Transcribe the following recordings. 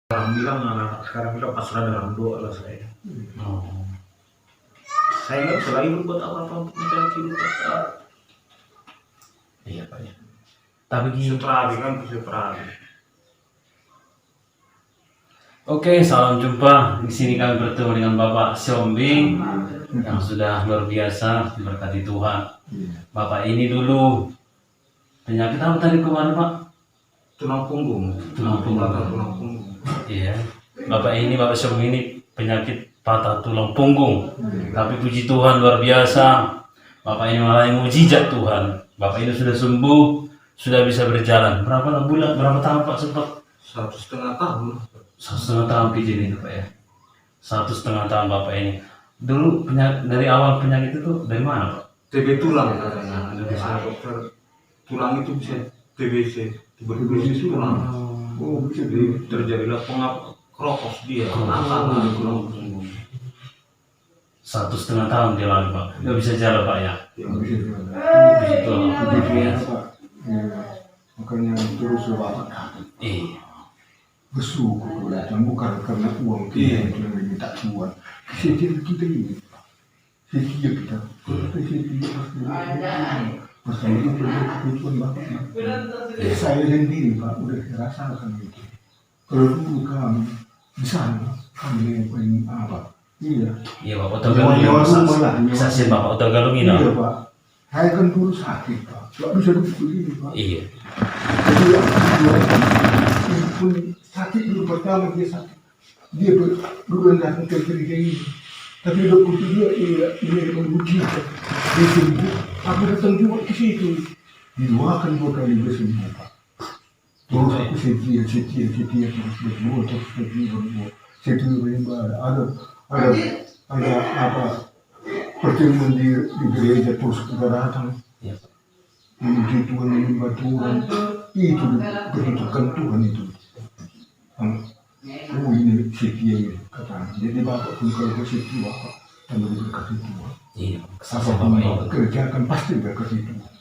Orang bilang anak sekarang bilang pasrah dalam doa lah saya. Oh. Saya nggak bisa lagi berbuat apa-apa untuk mencari kehidupan. Iya Pak ya. Tapi Seteragi kan seteragi. Oke, salam jumpa. Di sini kami bertemu dengan Bapak Siombing yang sudah luar biasa berkati Tuhan. Bapak ini dulu penyakit apa tadi kemarin Pak? Tulang punggung. Tulang punggung. Tulang punggung. Iya. Bapak Siombing ini penyakit patah tulang punggung. Tapi puji Tuhan luar biasa. Bapak ini malah mujizat Tuhan. Bapak ini sudah sembuh, sudah bisa berjalan. Berapa bulan, berapa tahun Pak sempat? 1,5 tahun. 1,5 tahun kejadian itu Pak ya. 1,5 tahun Bapak ini. Dulu dari awal penyakit itu dari mana Pak? TB tulang katanya. Dari saya dokter tulang itu bisa TBC, tuberkulosis tulang. Oh, bisa Jadi terjadilah kropos dia. Apa tulang punggung? 1,5 tahun dia lalu Pak. Nggak bisa jalan Pak ya. Begitu. Puji Tuhan. Makanya terus Bapak Iya. bersyukur datang bukan karena uang kita yang minta Tuhan. Setia kita ini, setia kita. Setia pasti itu kebutuhan Bapak. Saya sendiri Pak udah rasakan itu. Kalau dulu kami di sana kami yang paling apa? Iya. Iya Pak, Oto Galung. Saksian Bapak Oto Galung ini. Iya Pak. Saya kan dulu sakit Pak. Gak bisa duduk begini Pak. Iya. Jadi pun sakit dulu pertama dia sakit. Dia dulu datang ke gereja ini. Tapi dokter dia ini menguji. Dia sembuh. Aku datang juga ke situ. Didoakan 2 kali dia sembuh Pak. Terus aku setia terus berdoa terus berdoa. Setia beribadah. Ada apa pertemuan di gereja terus kita datang. Iya. Memuji Tuhan, menyembah Tuhan, itu kehidupan Tuhan itu. Oh ini setia ini katanya. Jadi Bapak pun kalau bersetia Bapak akan berkati Tuhan. Iya. Apa pun Bapak kerjakan pasti berkati Tuhan.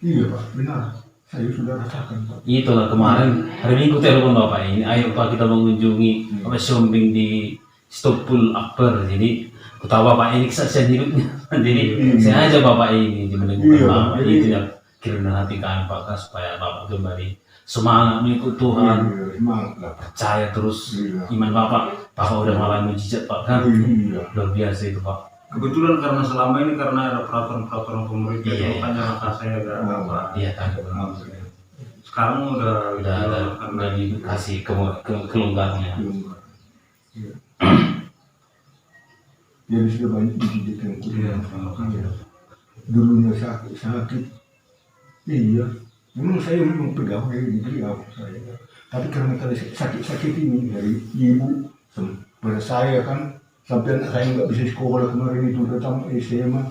Iya Pak, benar. Saya sudah rasakan Pak. Itulah kemarin hari Minggu telepon Bapak ini. Ayo Pak kita mengunjungi Bapak Siombing di Stopul Akbar. Jadi aku tahu Bapak ini kesaksian hidupnya. Jadi saya ajak Bapak ini meneguhkan Bapak. Itu yang kiranya hati kami Pak supaya Bapak kembali semangat mengikut Tuhan. Semangat lah. Percaya terus iman Bapak udah malah mujizat Pak kan. Luar biasa itu Pak. Kebetulan karena selama ini karena ada peraturan pemerintah, Iya. makanya mata saya agak apa. Iya kan. Sekarang udah Udah dikasih kelonggarannya. Iya. Jadi sudah banyak dididik yang kuliah. Dulunya sakit. Iya. Memang saya memang pegawai di beliau saya. Tapi karena tadi sakit ini dari ibu pada saya kan sampai saya nggak bisa sekolah kemarin itu datang SMA.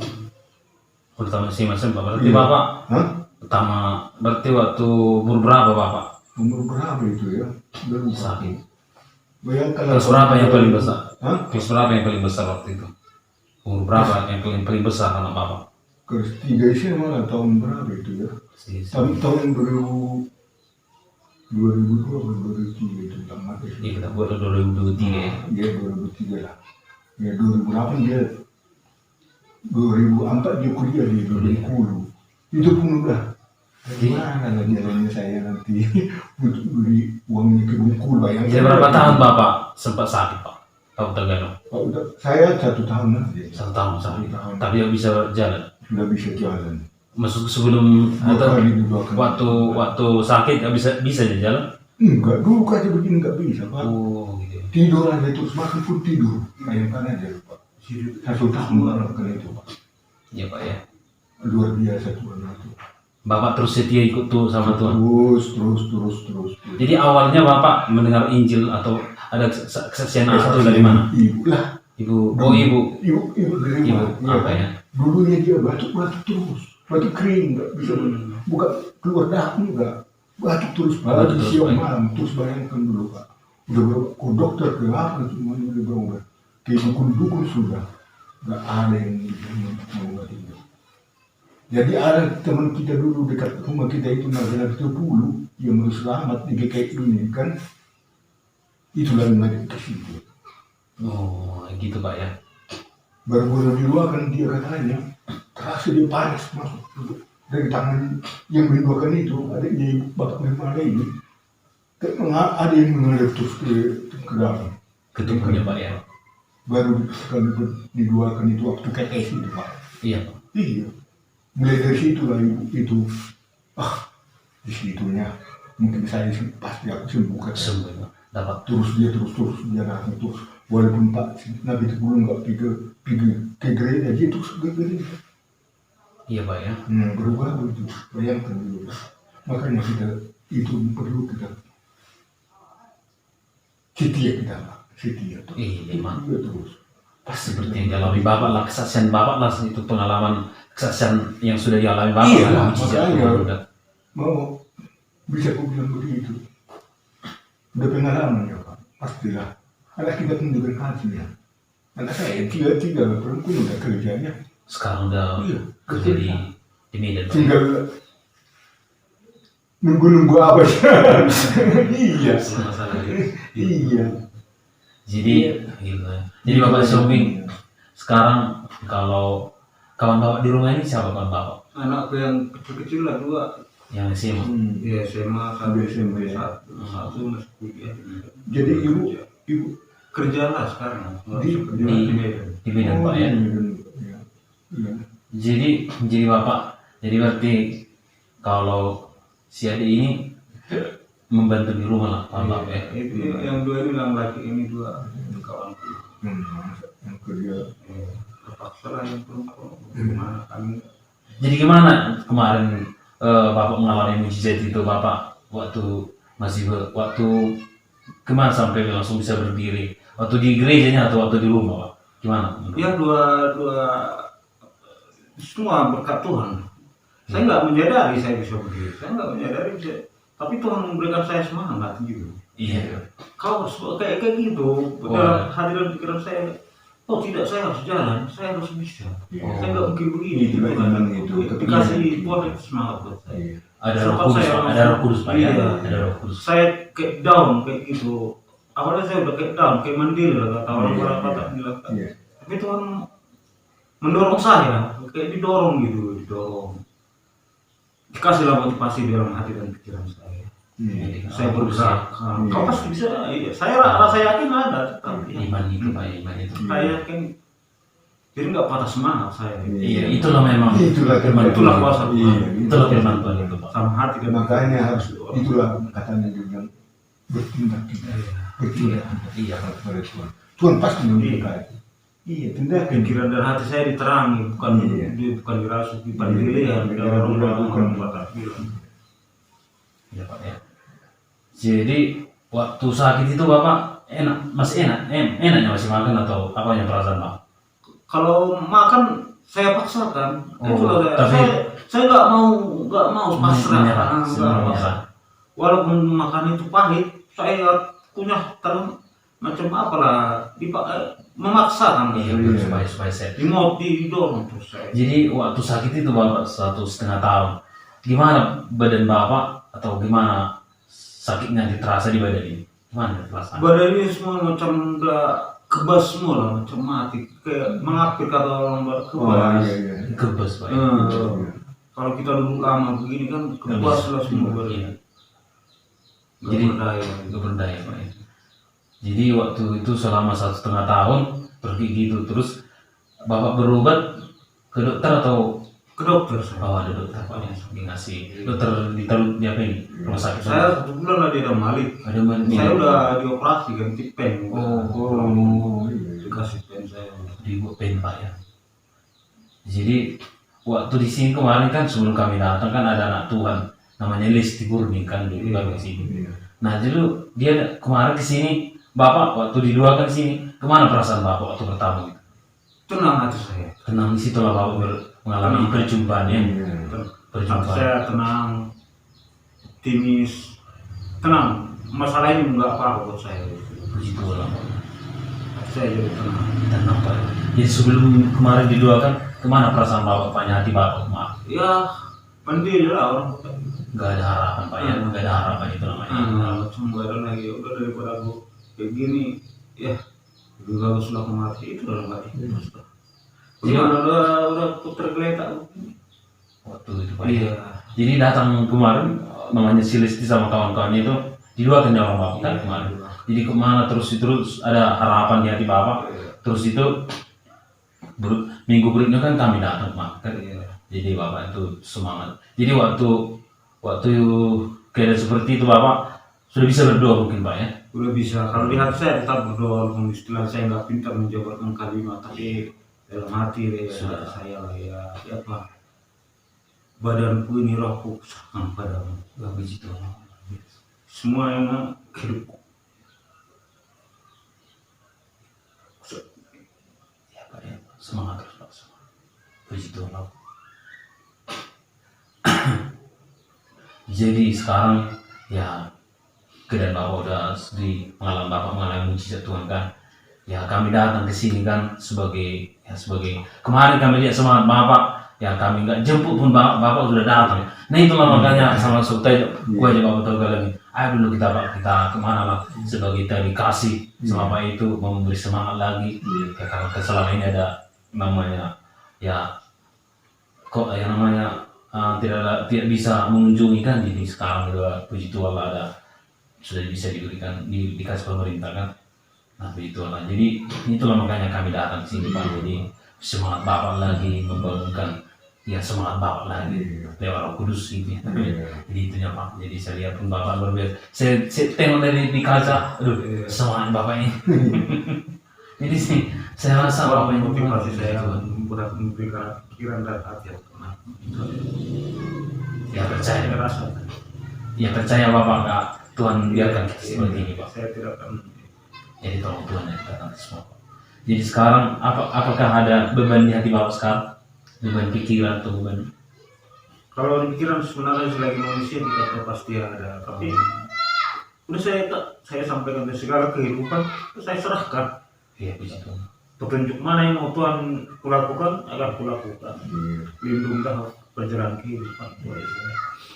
Pertama sih Mas Pak. Berarti Iya. Bapak Hah? pertama berarti waktu umur berapa Bapak? Umur berapa itu ya? Baru Sakit. Bayangkan. Kelas berapa yang paling besar? Hah? Kelas berapa yang paling besar waktu itu? Umur berapa yang paling besar anak Bapak? Kelas 3 SMA lah tahun berapa itu ya? Tahun 2002 atau 2003 itu tamat Iya SMA. kita buat 2023 ya. Dia 2003 lah. Ya 2008 dia 2004 dia kuliah di Bengkulu. Itu pun udah gimana lah jalannya saya nanti butuh beli uangnya ke Bengkulu bayangkan. Jadi berapa tahun Bapak sempat sakit Pak? Tahu Tagalog? Pak, udah, saya 1 tahun aja. 1 tahun sakit. 1 tahun. Tapi yang bisa jalan. Sudah bisa jalan. Masuk sebelum atau 2 kali. waktu sakit nggak bisa aja jalan? Enggak, dulu aja begini nggak bisa Pak. Oh gitu. Tidur aja terus makan pun tidur. Bayangkan aja Pak. 1 tahun melakukan itu Pak. Iya Pak ya. Luar biasa Tuhan itu. Bapak terus setia ikut tuh sama Tuhan. Terus. Jadi awalnya Bapak mendengar Injil atau ada kesaksian atau dari mana? Ibu lah. Ibu. Oh ibu. Ibu dari Ibu mana? apa ya? Dulunya dia batuk terus. Batuk kering nggak bisa. Bukan keluar darah enggak. Batuk terus Batuk terus, siang baik. malam. Terus bayangkan dulu Pak. Udah berobat ke dokter ke apa semuanya udah berobat. Ke dukun sudah. Nggak ada yang mau itu. Jadi ada teman kita dulu dekat rumah kita itu Nazaret 10 yang baru selamat di GKI ini kan. itulah yang ke situ. Oh, gitu Pak ya. Baru gue di luar kan dia katanya terasa dia panas masuk dari tangan yang menduakan itu adiknya bapak Nirmala ini ada yang mengalir terus ke dalam Ketubuhnya Pak ya. baru sekali diduakan itu waktu KS itu Pak. Iya Pak. Iya, mulai dari situ lah itu di situnya mungkin saya pasti aku sembuhkan. Sembuh Pak. Dapat. Terus dia datang terus walaupun Pak Nabi itu belum nggak pergi ke gereja dia terus ke gereja. Iya Pak ya. Berubah itu bayangkan dulu. Makanya kita itu perlu kita setia terus. Iya Pak. Setia terus. Pas seperti yang dialami Bapak lah, kesaksian Bapak lah itu pengalaman kesaksian yang sudah dialami Bapak. Iya, lah, mujizat makanya. udah. Mau bisa aku bilang begitu. Udah pengalaman ya Pak, pastilah. Anak kita menunjukkan hasilnya. Anak saya tiga perempuan udah kerjanya. Sekarang udah Iya, kerja di Medan Pak. Tinggal nunggu apa sih? Iya. Masalah gitu. Iya. Jadi gitu. Jadi Bapak Siombing sekarang kalau kawan Bapak di rumah ini siapa kawan Bapak? Anakku yang kecil-kecil lah 2. Yang SMA. Iya, SMA sampai SMP. satu masih kuliah. Jadi ibu Kerja lah sekarang. Di Medan. Di Medan Pak ya. Iya. Jadi Bapak, jadi berarti kalau si adik ini membantu di rumah lah kawan Bapak ya. Itu yang 2 ini yang laki ini 2 kawanku. Yang kerja. Terpaksa lah yang perempuan. Gimana kami? Jadi gimana kemarin Bapak mengalami mujizat itu Bapak waktu kemana sampai langsung bisa berdiri? Waktu di gerejanya atau waktu di rumah Pak? Gimana? Ya dua semua berkat Tuhan. Saya nggak menyadari saya bisa berdiri. Saya nggak menyadari bisa. Tapi Tuhan memberikan saya semangat gitu. Iya. Kau kayak gitu dalam hati dan pikiran saya. Oh tidak, saya harus jalan, saya harus bisa. Iya. Saya nggak mungkin begini. Itu lah memang itu. Dikasih Tuhan itu semangat buat saya. Iya. Ada Roh Sempat Kudus saya Pak, ada langsung- Roh Kudus Pak ya. Iya. Ada Roh Kudus. Saya kayak down kayak gitu. Awalnya saya udah kayak down, kayak mandiri lah kata orang Iya, kata iya. bilang. Iya. Tapi Tuhan mendorong saya, kayak didorong gitu, didorong. Dikasihlah motivasi dalam hati dan pikiran saya. Iya. Saya berusaha. Iya. Kau pasti bisa. Iya. Saya rasa yakin ada. Tapi Iman itu Pak, iman itu. saya yakin. Jadi nggak patah semangat saya. Iya, itulah memang Itulah firman itulah Tuhan. kuasa Iya. Tuhan. Itulah firman Tuhan itu Pak. Sama hati dan Makanya harus itulah katanya juga bertindak bertindak Iya. kepada Tuhan. Tuhan pasti memberkati. Iya, tindakan. pikiran dan hati saya diterangi, bukan Iya. bukan dirasuki, bukan Iya. dilihat. Iya. Dalam orang Bukan. bukan bilang. Iya Pak ya. Jadi waktu sakit itu Bapak masih enaknya masih makan atau apanya perasaan Pak? Kalau makan saya paksakan. Oh, Itulah tapi- saya nggak mau pasrah. Menyerah, Nggak sebenarnya mau. menyerah. Walaupun makan itu pahit, saya kunyah macam apalah memaksakan. Iya, Iya. supaya sehat. Didorong terus saya. Jadi waktu sakit itu Bapak 1,5 tahun. Gimana badan Bapak atau gimana sakitnya terasa di badan ini? Gimana perasaan? Badan ini semua macam udah kebas semua lah, macam mati, kayak mengapir kata orang Oh, kebas. iya. Kebas Pak. Kalau kita duduk lama begini kan kebas lah semua badan. Iya. Nggak Jadi berdaya. nggak berdaya Pak ya. Jadi waktu itu selama 1,5 tahun pergi gitu terus Bapak berobat ke dokter atau Ke dokter saya. ada dokter Pak yang dikasih dokter ditaruh di apa ini rumah sakit? Saya 1 bulan lah di ada malik. Ada mana? Saya udah dioperasi ganti pen. Iya. Dikasih pen saya. Dibuat pen Pak ya. Jadi waktu di sini kemarin kan sebelum kami datang kan ada anak Tuhan namanya Lesti Burning kan dulu kami ke sini. Iya. Nah jadi dia kemarin ke sini Bapak waktu didoakan ke sini kemana perasaan Bapak waktu pertama gitu? Tenang hati saya. Tenang di situ lah Bapak mengalami Tenang. perjumpaan ya. Iya. Hati Perjumpaan. saya tenang, optimis, tenang. Masalah ini nggak apa-apa buat saya. Puji Tuhan Pak. Hati saya jadi tenang. Tenang Pak. Jadi sebelum kemarin didoakan kemana perasaan Bapak? Tanya hati Bapak maaf. Ya, pendiri lah orang. Gak ada harapan Pak ya. Gak ada harapan itu namanya. Macam nggak ada lagi. Udah daripada aku kayak gini ya lebih baguslah aku mati, itu dalam hati. Iya. Udah tergeletak. Waktu itu Pak. Iya. Jadi datang kemarin namanya si Lesti sama kawan-kawannya itu di luar orang Bapak kan kemarin. Jadi kemana terus ada harapan di hati Bapak. Terus itu minggu berikutnya kan kami datang Pak. Kan? Jadi Bapak itu semangat. Jadi waktu keadaan seperti itu Bapak sudah bisa berdoa mungkin Pak ya. Udah bisa. Kalau di hati saya tetap berdoa, walaupun istilah saya nggak pintar menjabarkan kalimat, tapi dalam hati ya saya lah ya apa, badanku ini rohku serahkan padamu. Gak begitu. Semua yang hidupku. Ya Pak ya, semangat terus Pak. Begitu Pak. Jadi sekarang ya keadaan Bapak udah Bapak mengalami mujizat Tuhan kan. Ya kami datang ke sini kan sebagai kemarin kami lihat semangat Bapak, ya kami nggak jemput pun Bapak sudah datang. Nah itulah makanya sama Sultan gue aja Bapak tahu lagi. Ayo dulu kita kemana lah sebagai kita dikasih sama Bapak itu memberi semangat lagi. Ya karena selama ini ada namanya ya kok yang namanya tidak bisa mengunjungi kan, jadi sekarang udah puji Tuhan lah sudah bisa dikasih pemerintah kan. Nah begitulah, jadi itulah makanya kami datang sini Pak. Jadi semangat Bapak lagi membangunkan, ya semangat Bapak lagi lewat Roh Kudus gitu ya. Jadi itunya Pak. Jadi saya lihat pun Bapak luar biasa. Saya tengok di kaca, aduh semangat Bapak ini. Jadi sih saya rasa Bapak ini motivasi saya berat memberikan pikiran dan hati yang tenang. Ya percaya, Saya rasa. ya percaya Bapak nggak Tuhan biarkan kita seperti ini Pak. Saya tidak akan. Jadi tolong Tuhan yang datang semua. Jadi sekarang apakah ada beban di hati Bapak sekarang? Beban pikiran atau beban? Kalau di pikiran sebenarnya selagi manusia kita tahu pasti ada, tapi udah saya sampaikan dari segala kehidupan, saya serahkan. Iya puji Tuhan. Petunjuk mana yang mau Tuhan kulakukan akan kulakukan. Lindungilah perjalanan kehidupan.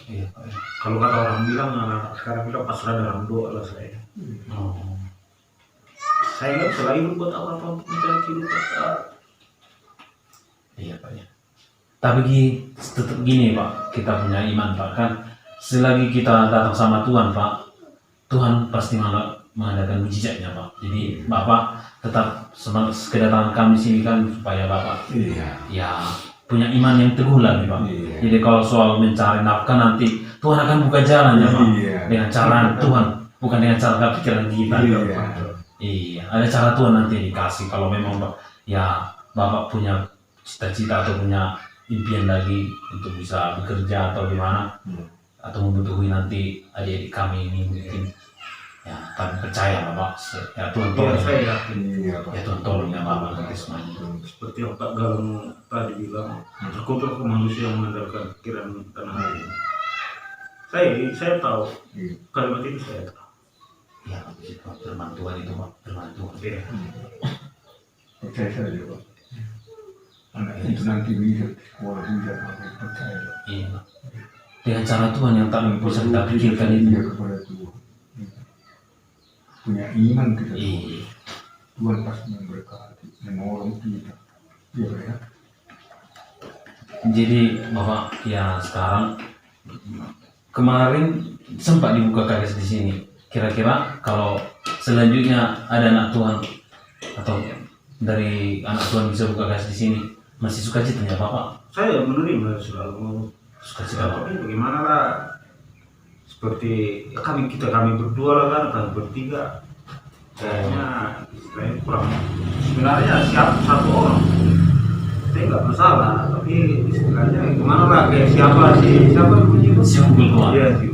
Iya Pak. Kalau kata orang bilang, anak sekarang bilang pasrah dalam doa lah saya. Oh. Saya nggak bisa lagi berbuat apa-apa untuk mencari kehidupan. Iya Pak ya. Tapi tetap gini Pak, kita punya iman Pak kan. Selagi kita datang sama Tuhan Pak, Tuhan pasti mengadakan mujizatnya Pak. Jadi Bapak tetap kedatangan kami sini kan supaya Bapak ya punya iman yang teguh lagi Pak. Jadi kalau soal mencari nafkah nanti Tuhan akan buka jalan ya Pak. Dengan cara Tuhan, bukan dengan cara pikiran kita. Iya, ada cara Tuhan nanti dikasih kalau memang ya Bapak punya cita-cita atau punya impian lagi untuk bisa bekerja atau gimana, atau membutuhkan nanti adik-adik kami ini mungkin ya kami percaya Bapak ya Tuhan tolong Saya yakin. ya Tuhan tolong ya Bapak nanti semuanya. Seperti yang Pak Galung tadi bilang, terkutuk ke manusia yang mengandalkan pikiran dan hati. Saya tahu kalimat ini saya tahu. Ya begitu Pak, firman Tuhan itu Pak, firman Tuhan. Iya. Percaya saja Pak. Anak itu nanti bisa sekolah bisa sampai percaya. Iya Pak. Dengan cara Tuhan yang tak bisa kita pikirkan itu. Dia kepada Tuhan. Punya iman kita. Iya. Tuhan pasti memberkati, menolong kita. Iya Pak ya. Jadi Bapak ya sekarang kemarin sempat dibuka KKS di sini. Kira-kira kalau selanjutnya ada anak Tuhan atau dari anak Tuhan bisa buka KKS di sini, masih sukacitanya Bapak? Saya menerima selalu. Sukacita Bapak. Tapi bagaimana lah? Seperti ya kami berdua lah kan, kami bertiga. Kayaknya istilahnya kurang. Sebenarnya satu orang. Saya nggak masalah, tapi istilahnya gimana lah? Kayak siapa punya itu? Si unggul Tuhan. Iya sih.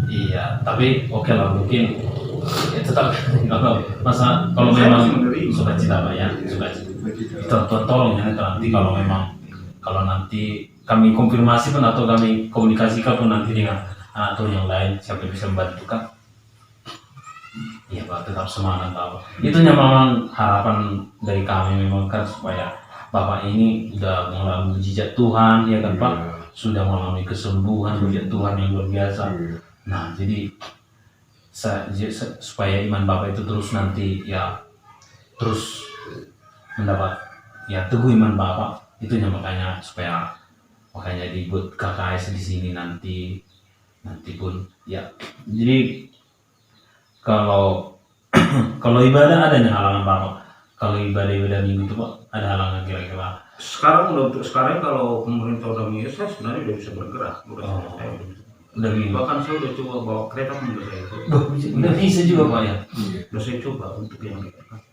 Iya, tapi oke lah mungkin ya tetap kalau Saya memang masih menerima. sukacita Pak ya, sukacita. Tolong ya nanti kalau memang nanti kami konfirmasi pun atau kami komunikasikan pun nanti dengan anak Tuhan yang lain siapa yang bisa membantu kan. Iya Pak, tetap semangat Pak. Itu memang harapan dari kami memang kan supaya Bapak ini sudah mengalami mujizat Tuhan ya kan Pak, sudah mengalami kesembuhan mujizat Tuhan yang luar biasa. Nah jadi supaya iman Bapak itu terus nanti ya terus mendapat ya teguh iman Bapak itu makanya makanya dibuat KKS di sini nanti pun ya. Jadi kalau kalau ibadah adanya halangan Bapak, kalau ibadah minggu itu Pak ada halangan kira-kira? Sekarang untuk sekarang kalau pemerintah udah mengirim, saya sebenarnya udah bisa bergerak, udah saya udah bisa. Udah gini. Bahkan saya udah coba bawa kereta pun udah saya coba. Udah bisa juga Pak ya. Udah saya coba untuk yang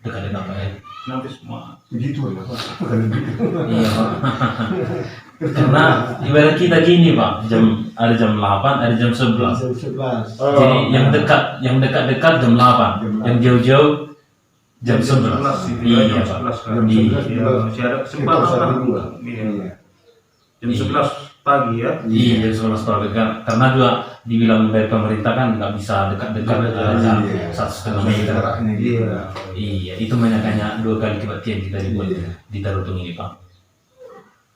Dekat-dekat Pak ya. nanti semua. Begitu lah Pak. Bukan begitu. Iya Pak. Karena ibarat kita gini Pak, ada jam 8, ada jam 11. Jam 11. Jadi yang dekat-dekat jam 8, yang jauh-jauh jam 11. Iya Pak. Jam 11 Iya, masih ada kesempatan lah. Iya. Jam 11 pagi ya. Iya jam 11 pagi kan, karena juga dibilang dari pemerintah kan nggak bisa dekat-dekat jam 1,5 meter. Iya. Iya, itu makanya 2 kali kebaktian kita dibuat di Tarutung ini Pak.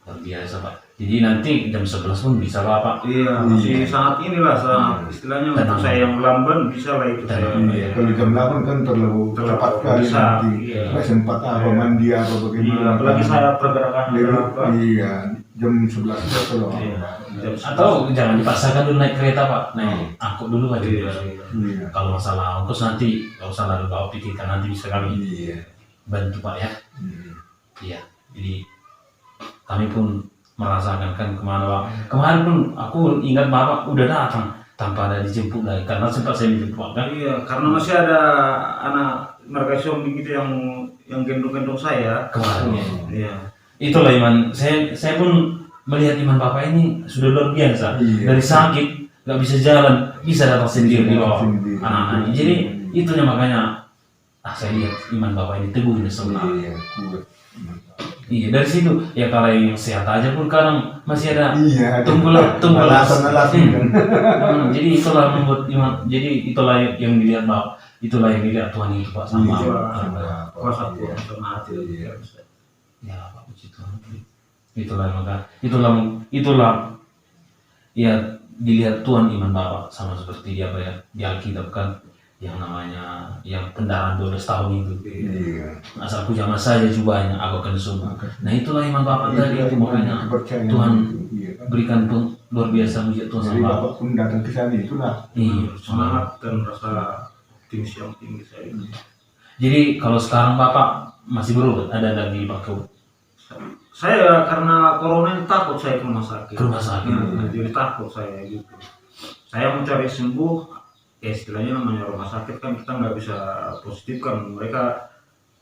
Luar biasa Pak. Jadi nanti jam 11 pun bisa Pak. Iya, masih sangat inilah, sangat istilahnya untuk saya yang lamban bisa lah itu saya. Iya, kalau jam 8 kan terlalu cepat kali bisa, nanti. iya. Nggak sempat apa mandi apa Iya, bagaimana. apalagi saya pergerakan apa. Iya, jam 11 itu kalau Iya. Jam Atau jangan dipaksakan dulu naik kereta Pak, naik angkut dulu Pak. Iya. Iya. Kalau masalah ongkos nanti kalau salah bawa pikirkan nanti bisa kami Iya. bantu Pak ya. Iya. Iya, jadi kami pun merasakan kan kemana Pak. Kemarin pun aku ingat Bapak udah datang tanpa ada dijemput lagi karena sempat saya menjemput kan. Iya, karena masih ada anak mereka zombie gitu yang gendong-gendong saya. Kemarin ya. Iya. Itulah iman. Saya pun melihat iman Bapak ini sudah luar biasa. Iya. Dari sakit nggak bisa jalan bisa datang sendiri di bawah Sendiri. anak-anak. Jadi itunya makanya saya lihat iman Bapak ini teguh dan sempurna. Iya, kuat. Iya dari situ ya kalau yang sehat aja pun kadang masih ada Iya, ada tunggulah alasan-alasan kan. Jadi itulah membuat iman. Jadi itulah yang dilihat Bapak, itulah yang dilihat Tuhan itu Pak sama Iya. Bapak. Kuasa Tuhan karena hati. Iya. Ya Pak puji Tuhan. Itulah ya dilihat Tuhan iman Bapak sama seperti dia ya di Alkitab kan yang namanya yang pendarahan 12 tahun itu. Iya. Asalku jangan saja jubahnya aku akan sembuh. Nah itulah iman Bapak tadi itu makanya Kepercayaan Tuhan itu, iya kan? berikan luar biasa mujizat Tuhan Jadi sama Bapak. Bapak pun datang ke sana itulah. Iya, Semangat dan rasa optimis yang tinggi saya. Jadi kalau sekarang Bapak masih berobat, ada lagi Pak Kau? Saya karena corona ini takut saya ke rumah sakit. Ke rumah sakit. Jadi takut saya gitu. Saya mau cari sembuh, ya istilahnya namanya rumah sakit kan kita nggak bisa positif kan. Mereka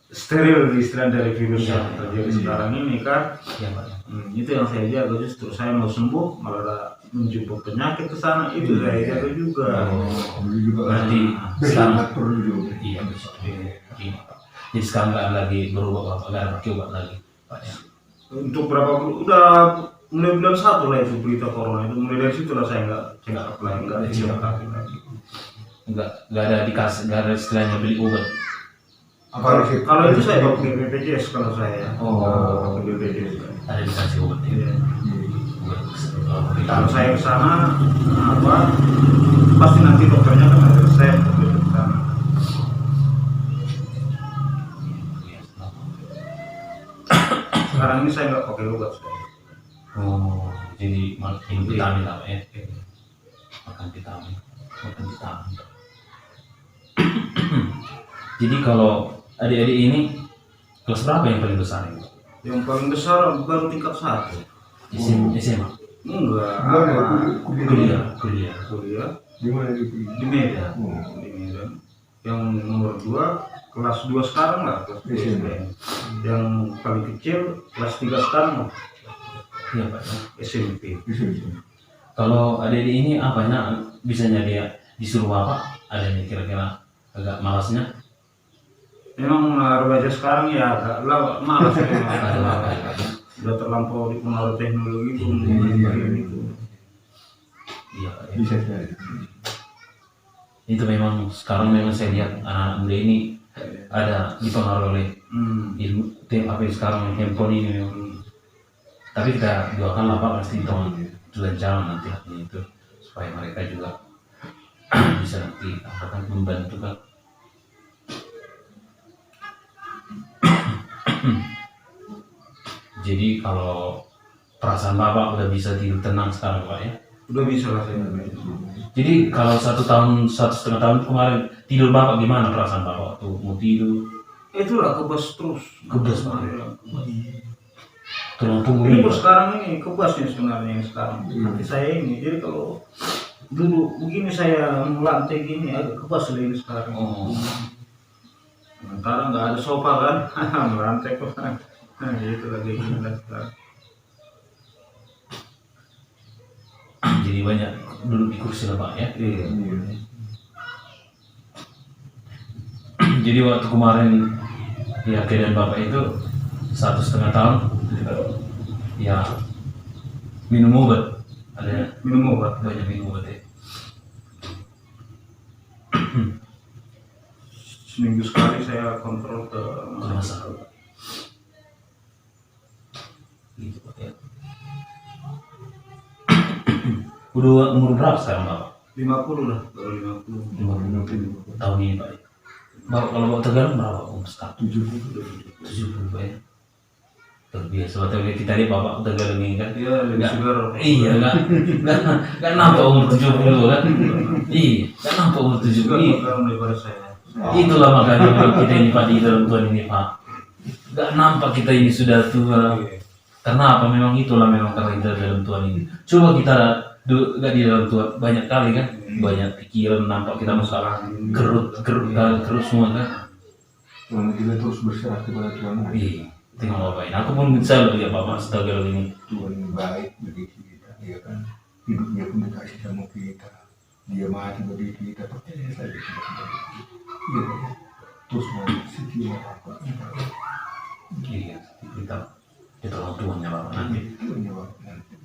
steril istilah dari virus Iya, yang terjadi sekarang ini kan. Iya Pak. Itu yang saya jaga justru. Saya mau sembuh malah ada menjumpai penyakit ke sana itu saya jaga juga. Dulu juga Berarti bisa sekarang ngatur juga. iya betul. Iya, Pak. Jadi sekarang nggak ada lagi berubah Bapak, nggak ada pakai obat lagi Pak ya. Untuk berapa bulan udah mulai bulan 1 lah itu berita corona itu, mulai dari situ lah saya nggak check up lagi, nggak check up lagi. Nggak ada dikasih, nggak ada istilahnya beli obat. Kalau itu saya pakai BPJS kalau saya. Oh. Pakai BPJS. Ada dikasih obat ya. Iya. Obat. Kalau saya ke sana pasti nanti dokternya kan ada resep untuk ke sana. Sekarang ini saya nggak pakai obat saya. Oh, jadi makan vitamin apa ya? Makan vitamin. Jadi kalau adik-adik ini kelas berapa yang paling besar ini? Yang paling besar baru tingkat 1. SMA? Enggak. Kuliah Di mana itu? di Medan. Oh. Di Medan. Yang nomor 2 kelas 2 sekarang lah, kelas 2 SMP. Yang paling kecil kelas 3 sekarang lah, Iya Pak. SMP. Di sini. Kalau adik-adik ini apanya bisanya dia disuruh apa? Ada yang kira-kira agak malasnya? Memang remaja sekarang ya agak malas ya. Ada apa ya? Udah terlampau dipengaruhi teknologi itu. Iya. Iya Pak. Ya. Bisa saja. Itu memang sekarang memang saya lihat anak-anak muda ini ada dipengaruhi oleh ilmu apa yang sekarang handphone ini memang. Tapi kita doakan lah Pak pasti Tuhan jalan nanti hatinya itu supaya mereka juga bisa nanti akan membantu Kak. Jadi kalau perasaan Bapak udah bisa tidur tenang sekarang Pak ya. Udah bisa lah saya. Jadi kalau 1,5 tahun kemarin tidur Bapak gimana perasaan Bapak waktu mau tidur? Itulah kebas terus. Kebas, Pak. Ya. Tulang punggung Ini Pak. sekarang ini kebasnya sebenarnya yang sekarang. Nanti saya ini, jadi kalau dulu begini saya melantai gini agak kebas lagi sekarang. Oh. Sementara nggak ada sofa kan, melantai kok. Nah, gitu lagi gini sekarang. Jadi banyak duduk di kursi lah Pak ya. Iya. Jadi waktu kemarin ya keadaan Bapak itu 1,5 tahun ya minum obat, ada Minum obat. banyak minum obat ya. Seminggu sekali saya kontrol ke Rumah sakit. Gitu Pak ya. Udah umur berapa sekarang Bapak? 50 lah, baru 50. 50 tahun ini Pak. Bapak kalau Bapak Tegalung berapa umur sekarang? 70. 70 Pak ya. Terbiasa waktu kita lihat Bapak Tegalung ini kan. Iya, lebih Nggak- segar. Iya kan nampak umur 70 kan. Iya, kan nampak umur 70. Segar Iya. sekarang daripada saya. Itulah makanya kalau kita ini Pak di dalam Tuhan ini Pak. Gak nampak kita ini sudah tua. Iya. Karena apa? Memang itulah memang karena kita dalam Tuhan ini. Coba kita gak di dalam Tuhan banyak kali kan, banyak pikiran nampak kita masalah kerut semua kan. Tuhan kita terus berserah kepada Tuhan. Iya, tengok Bapak ini. Aku pun selalu lihat Bapak setelah ini. Tuhan baik bagi kita, ya kan? Hidupnya pun dikasih sama kita. Dia mati bagi kita, percaya saja kepada kita. Iya, kan? Terus mau setia apa? Iya, kita orang tuanya Bapak nanti. Tuhan jawab nanti.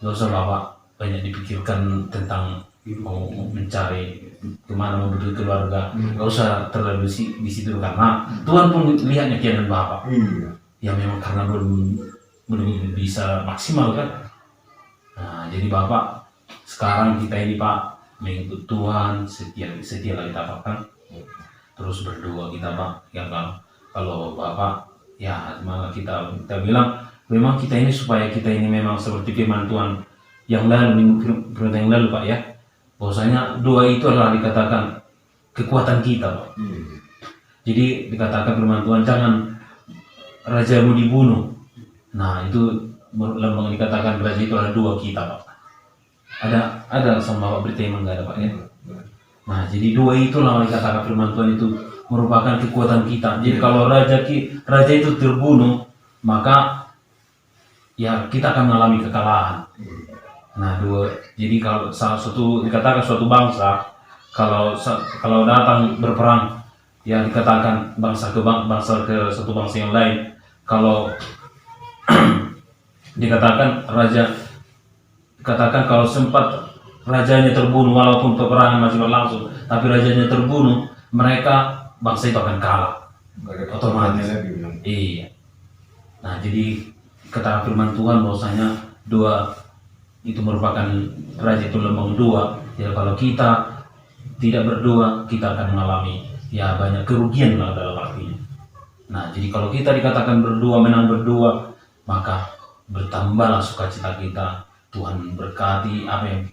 Gak usah Bapak banyak dipikirkan tentang mau mencari kemana mau berdua keluarga. Gak usah terlalu di situ karena Tuhan pun lihatnya keadaan Bapak. Iya. Ya memang karena belum bisa maksimal kan. Nah jadi Bapak sekarang kita ini Pak mengikut Tuhan setia kita Pak kan. Terus berdoa kita Pak. Ya kalau Bapak ya malah kita bilang memang kita ini supaya kita ini memang seperti firman Tuhan yang lalu minggu yang lalu Pak ya, bahwasanya doa itu adalah dikatakan kekuatan kita Pak. Jadi dikatakan firman Tuhan jangan rajamu dibunuh. Nah itu lambang dikatakan raja itu adalah doa kita Pak. Ada sama Bapak berita yang enggak ada Pak ya. Nah jadi doa itulah yang dikatakan firman Tuhan itu merupakan kekuatan kita. Jadi kalau raja itu terbunuh maka ya kita akan mengalami kekalahan. Nah jadi kalau salah satu dikatakan suatu bangsa kalau datang berperang ya dikatakan bangsa ke satu bangsa yang lain kalau dikatakan kalau sempat rajanya terbunuh walaupun peperangan masih berlangsung tapi rajanya terbunuh mereka bangsa itu akan kalah otomatis. Iya. Nah jadi kata firman Tuhan bahwasanya doa itu merupakan raja itu lambang doa. Jadi kalau kita tidak berdoa kita akan mengalami ya banyak kerugian lah dalam artinya. Nah jadi kalau kita dikatakan berdoa menang berdoa maka bertambahlah sukacita kita. Tuhan berkati apa yang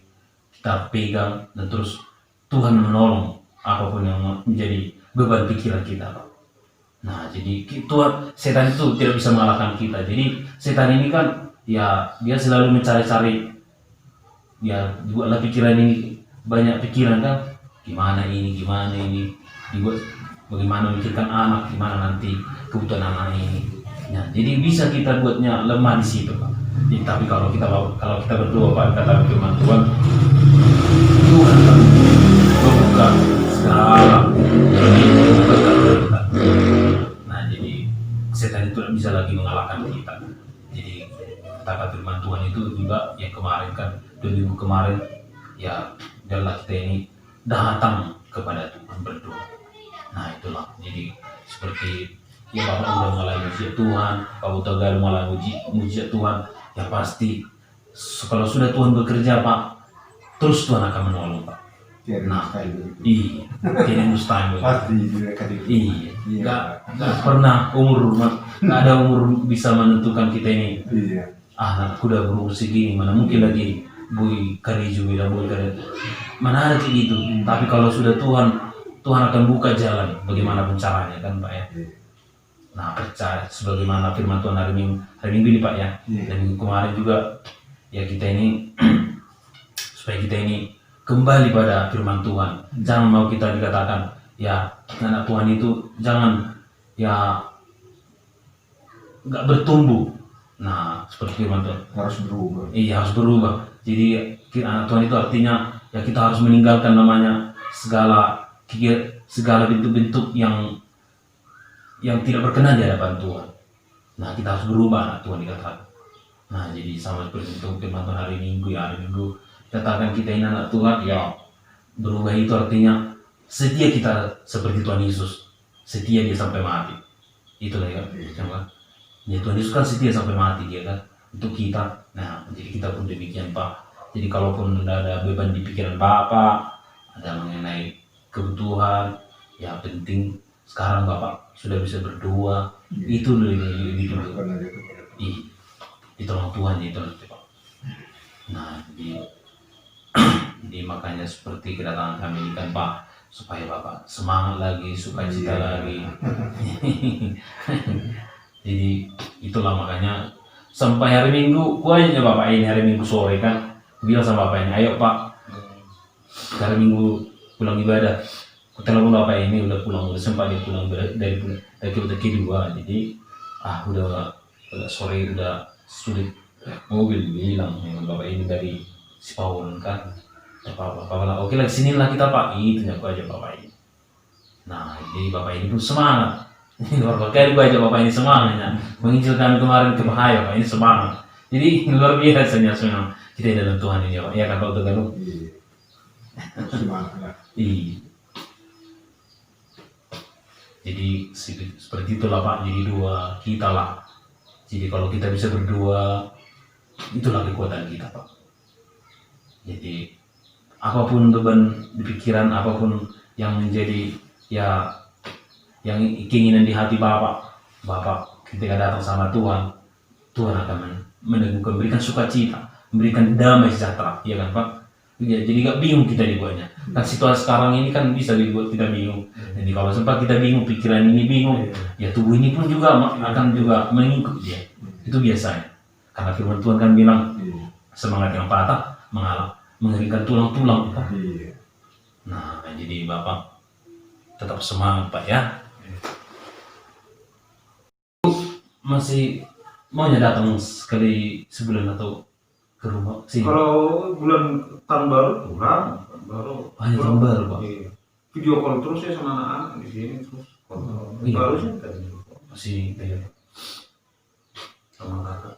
kita pegang dan terus Tuhan menolong apapun yang menjadi beban pikiran kita. Nah jadi setan itu tidak bisa mengalahkan kita. Jadi setan ini kan ya dia selalu mencari-cari ya dibuatlah pikiran ini banyak pikiran kan gimana ini dibuat bagaimana memikirkan anak gimana nanti kebutuhan anak ini. Nah jadi bisa kita buatnya lemah di situ Pak. Jadi, tapi kalau kita berdoa Pak kata firman Tuhan akan membuka segala berkat. Nah jadi setan itu tidak bisa lagi mengalahkan kita. Jadi kata firman Tuhan itu juga yang kemarin kan 2 minggu kemarin ya adalah kita ini datang kepada Tuhan berdoa. Nah itulah jadi seperti ya Bapak udah mulai mujizat Tuhan, Bapak Tegal mulai mujizat Tuhan ya pasti kalau sudah Tuhan bekerja Pak terus Tuhan akan menolong Pak. Tiada Nah, style begitu. iya, tidak mustahil. Pasti mereka di Iya, Iya. nggak pernah nggak ada umur bisa menentukan kita ini. Iya. Aku udah berumur segini, mana mungkin lagi bui kariju bilang bui kariju. Mana ada kayak gitu. Tapi kalau sudah Tuhan akan buka jalan bagaimanapun caranya kan Pak ya. Nah percaya sebagaimana firman Tuhan hari Minggu ini Pak ya. Iya. Dan minggu kemarin juga ya kita ini supaya kita ini kembali pada firman Tuhan. Jangan mau kita dikatakan ya anak Tuhan itu jangan ya nggak bertumbuh. Nah seperti firman Tuhan. Harus berubah. Iya harus berubah. Jadi anak Tuhan itu artinya ya kita harus meninggalkan namanya segala bentuk-bentuk yang tidak berkenan di hadapan Tuhan. Nah kita harus berubah anak Tuhan dikatakan. Nah jadi sama seperti itu firman Tuhan hari Minggu ya hari Minggu katakan kita ini anak Tuhan ya berubah itu artinya setia kita seperti Tuhan Yesus, setia dia sampai mati. Itulah ya kan. Ya Tuhan Yesus kan setia sampai mati dia kan untuk kita. Nah jadi kita pun demikian Pak. Jadi kalaupun ada beban di pikiran Bapak, ada mengenai kebutuhan, ya penting sekarang Bapak sudah bisa berdoa. Itu lebih dulu. Bukan aja kepada Tuhan. Ih, ditolong Tuhan itu nanti Pak. Nah jadi makanya seperti kedatangan kami ini kan Pak, supaya Bapak semangat lagi, sukacita lagi. Jadi itulah makanya sampai hari Minggu kuahnya Bapak ini hari Minggu sore kan bilang sama Bapak ini, ayo Pak hari Minggu pulang ibadah. Telepon Bapak ini udah pulang, udah sempat dia pulang dari kedua. Jadi udah sore udah sulit mobil bilang memang Bapak ini dari si Paul kan. Apa-apa. Oke lah sini lah kita Pak. Itu aku aja Bapak ini. Nah jadi Bapak ini pun semangat. Luar biasa aja Bapak ini semangatnya. Menginjil kami kemarin ke Bahaya Pak ini semangat. Jadi luar biasanya memang kita dalam Tuhan ini Pak. Ya kan Pak Tegalu. Iya. Semangat lah. Iya. Jadi seperti itulah Pak. Jadi dua kita lah. Jadi kalau kita bisa berdua, itulah kekuatan kita Pak. Jadi apapun beban di pikiran, apapun yang menjadi ya yang keinginan di hati Bapak ketika datang sama Tuhan akan meneguhkan, memberikan sukacita, memberikan damai sejahtera, ya kan Pak? Ya, jadi gak bingung kita dibuatnya. Kan situasi sekarang ini kan bisa dibuat kita bingung. Jadi kalau sempat kita bingung, pikiran ini bingung, ya tubuh ini pun juga akan juga mengikut dia. Itu biasanya. Karena firman Tuhan kan bilang semangat yang patah mengeringkan tulang-tulang. Iya. Nah, jadi Bapak tetap semangat Pak ya. Masih maunya datang sekali sebulan atau ke rumah sih? Kalau bulan tahun baru pulang, Hanya tahun baru Pak. Iya. Video call terus ya sama anak-anak di sini terus. Iya. Baru sih tadi. Masih kayak Sama kakak.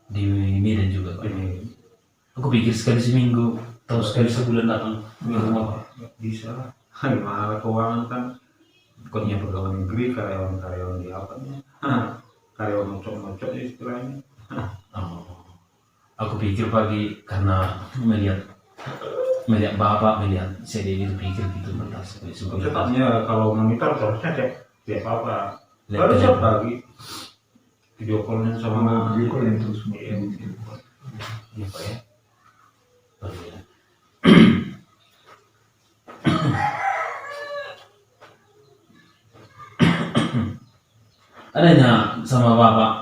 di Medan juga Pak. Ini Aku pikir sekali seminggu atau sekali sebulan datang ke rumah Pak. bisa lah. Gimana keuangan kan? Bukannya pegawai negeri, karyawan di apa nih? Karyawan mocok-mocok istilahnya. Oh. Aku pikir pagi karena melihat Bapak melihat saya itu pikir gitu pentas sebagai Tetapnya kalau monitor harusnya tiap apa? Lihat Baru siap aja. pagi. Video callnya sama Video call yang terus Iya. Iya Pak ya. Baru ya. Adanya sama Bapak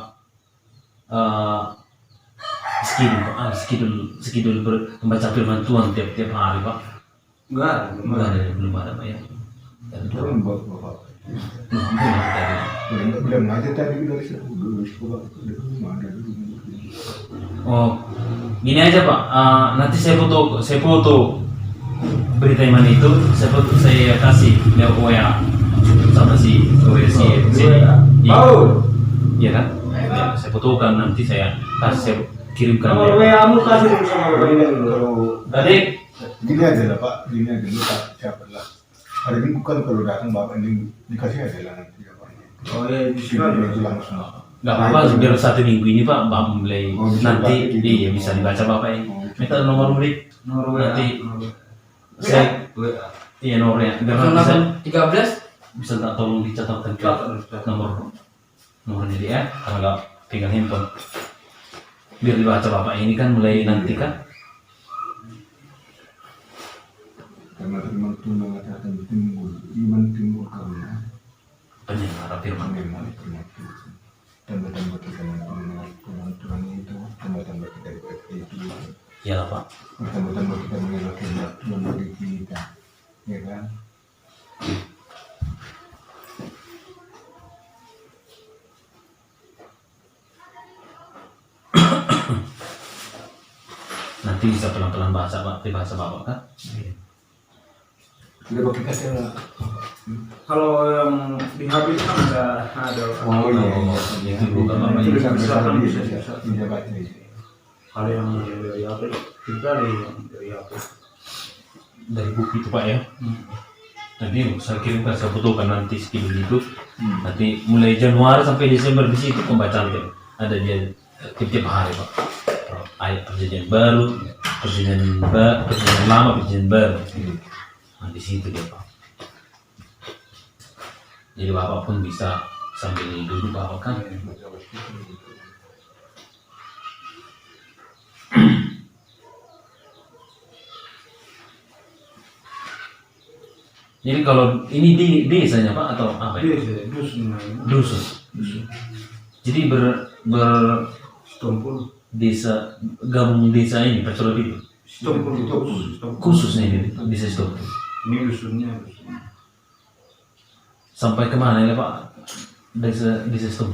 skidul membaca firman Tuhan tiap hari Pak. Enggak ada, Belum ada Pak ya. Dan Turun buat Bapak. belum ada. Udah ngajar tadi dari dulu sekolah udah rumah ada dulu. Oh, gini aja Pak. Nanti saya foto berita iman itu, saya kasih lewat WA sama si Paul, iya kan? Ya, saya fotokan nanti saya kirimkan. nomor WA-mu kasih dulu sama Bapak ini dulu. Kalau Tadi gini aja lah Pak, gini aja lu Pak siapa lah. Hari Minggu kan kalau datang Bapak ini dikasih aja lah nanti Bapaknya. Oh iya, di sini Itu langsung. nggak apa-apa biar 1 minggu ini Pak, Bapak mulai Oh, bisa nanti Pak, gitu. iya bisa dibaca Bapak ini. Minta nomor murid nomor WA. nanti Saya iya nomornya. Karena 13. bisa tak tolong dicatatkan ke nomornya dia karena nggak pegang handphone. Biar dibaca bapak ini kan mulai nanti kan. Karena firman Tuhan mengatakan timbul, iman timbul karena Pendengar firman. firman Tuhan. Tanda-tanda kita mengenal firman Tuhan itu, tanda-tanda kita dipakai itu, Iya lah pak. tanda-tanda kita mengenal firman Tuhan bagi kita, ya kan? Nanti bisa pelan-pelan bahasa pak, bahasa bapak kan. Sudah bagi kita Kalau yang di habis kan ada Oh iya, itu bukan bapak ini. bisa baca itu. kalau yang dari HP juga ada yang dari HP. Dari buku itu pak ya. Nanti saya kirimkan, saya fotokan nanti schedule itu. Nanti mulai Januari sampai Desember di situ pembacaan itu ada dia tiap hari pak. Ayat perjanjian baru, perjanjian lama, perjanjian baru. Nah di situ dia pak. Jadi bapak pun bisa sambil duduk bapak kan. Jadi kalau ini di desanya pak atau apa ya? Dusun Dusun. Jadi ber Stompul desa gabung desa ini Pacolot itu Stompul khususnya ini desa itu ini dusunnya sampai kemana ya pak desa itu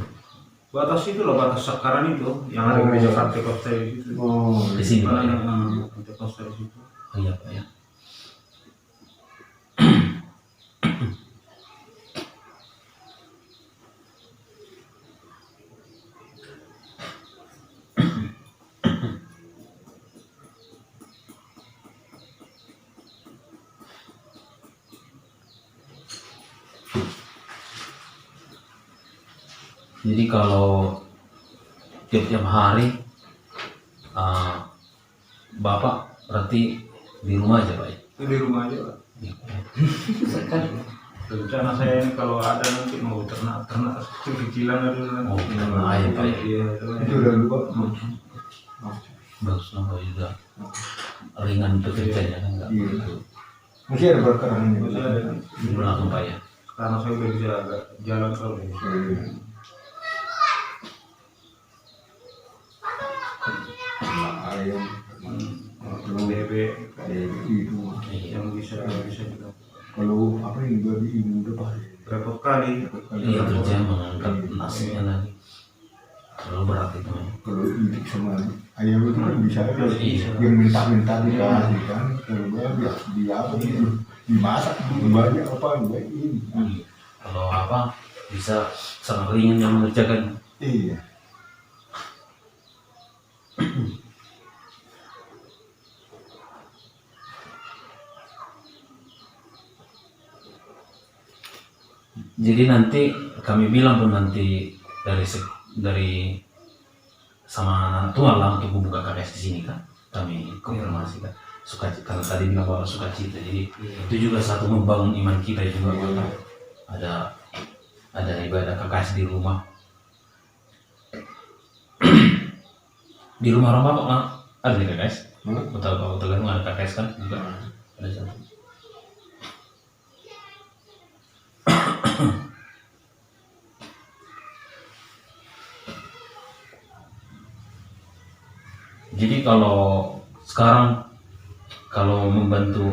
batas itu loh, batas sekarang itu yang ada gereja Pentekoste di situ. Oh, di sini pak ya. Pentekoste di situ. Oh, iya pak ya. Jadi kalau tiap hari bapak berarti di rumah aja pak ya? Itu di rumah aja Pak. Rencana saya ini kalau ada nanti mau ternak kecil-kecilan ada nanti. Oh, ternak ayam, Pak, ya? Iya, itu udah lupa. Bagus lah juga ringan pekerjaannya kan enggak. Iya. Masih ada berkerangan Masih ada. Di belakang pak ya. Karena saya udah bisa agak jalan kalau ini. Ayam, Bebek itu. yang bisa juga. Kalau apa yang babi ini udah pasti. Repot kali. Iya kerja mengangkat nasinya lagi. Terlalu berat itu. Kalau idik sama ayam itu kan bisa aja. Iya. Yang minta-minta dikasih kan. Kalau babi ya dia apa itu dimasak banyak apa enggak ini. Kalau apa bisa sangat ringan yang mengerjakan. Iya. Jadi nanti kami bilang pun nanti dari sama anak tua lah untuk membuka KKS di sini kan, kami konfirmasi kan. Karena tadi bilang bahwa sukacita, jadi itu juga satu membangun iman kita juga bahwa ada ibadah KKS di rumah. Di rumah orang bapak ada di KKS. Betul Pak Tegang ada KKS kan juga ada satu. Jadi kalau sekarang kalau membantu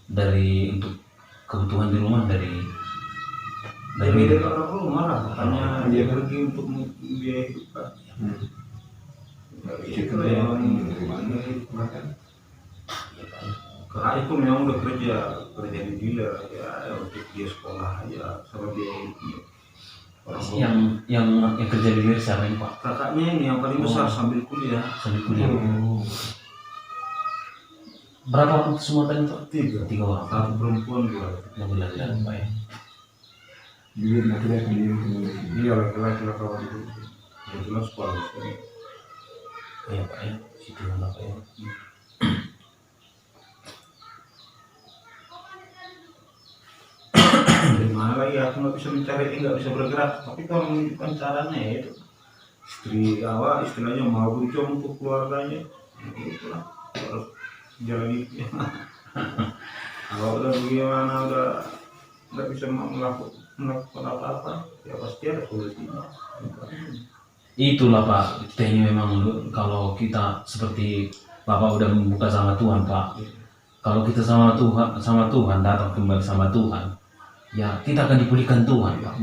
dari untuk kebutuhan di rumah dari orang rumah lah, makanya dia pergi untuk biaya hidup Pak. Itu yang kakak itu memang udah kerja di dealer ya untuk dia sekolah aja sama dia orang rumah. yang kerja di luar siapa ini Pak? Kakaknya ini yang paling besar sambil kuliah. Sambil kuliah. Berapa orang semua tadi Pak? Tiga orang. Satu perempuan dua. Yang laki-laki Pak ya. Dia laki-laki dia Iya laki-laki lah kawan itu. Dia jelas sekolah di sini. Iya Pak ya. Situ apa ya? gimana lagi aku nggak bisa mencari, nggak bisa bergerak. Tapi kalau menunjukkan caranya ya itu istri awal istilahnya mau berjuang untuk keluarganya, itulah harus jalani. Kalau udah bagaimana udah nggak bisa melakukan apa-apa, ya pasti ada solusinya. Itulah Pak, kita ini memang kalau kita seperti Bapak udah membuka sama Tuhan Pak. Kalau kita sama Tuhan datang kembali sama Tuhan, ya kita akan dipulihkan Tuhan Pak.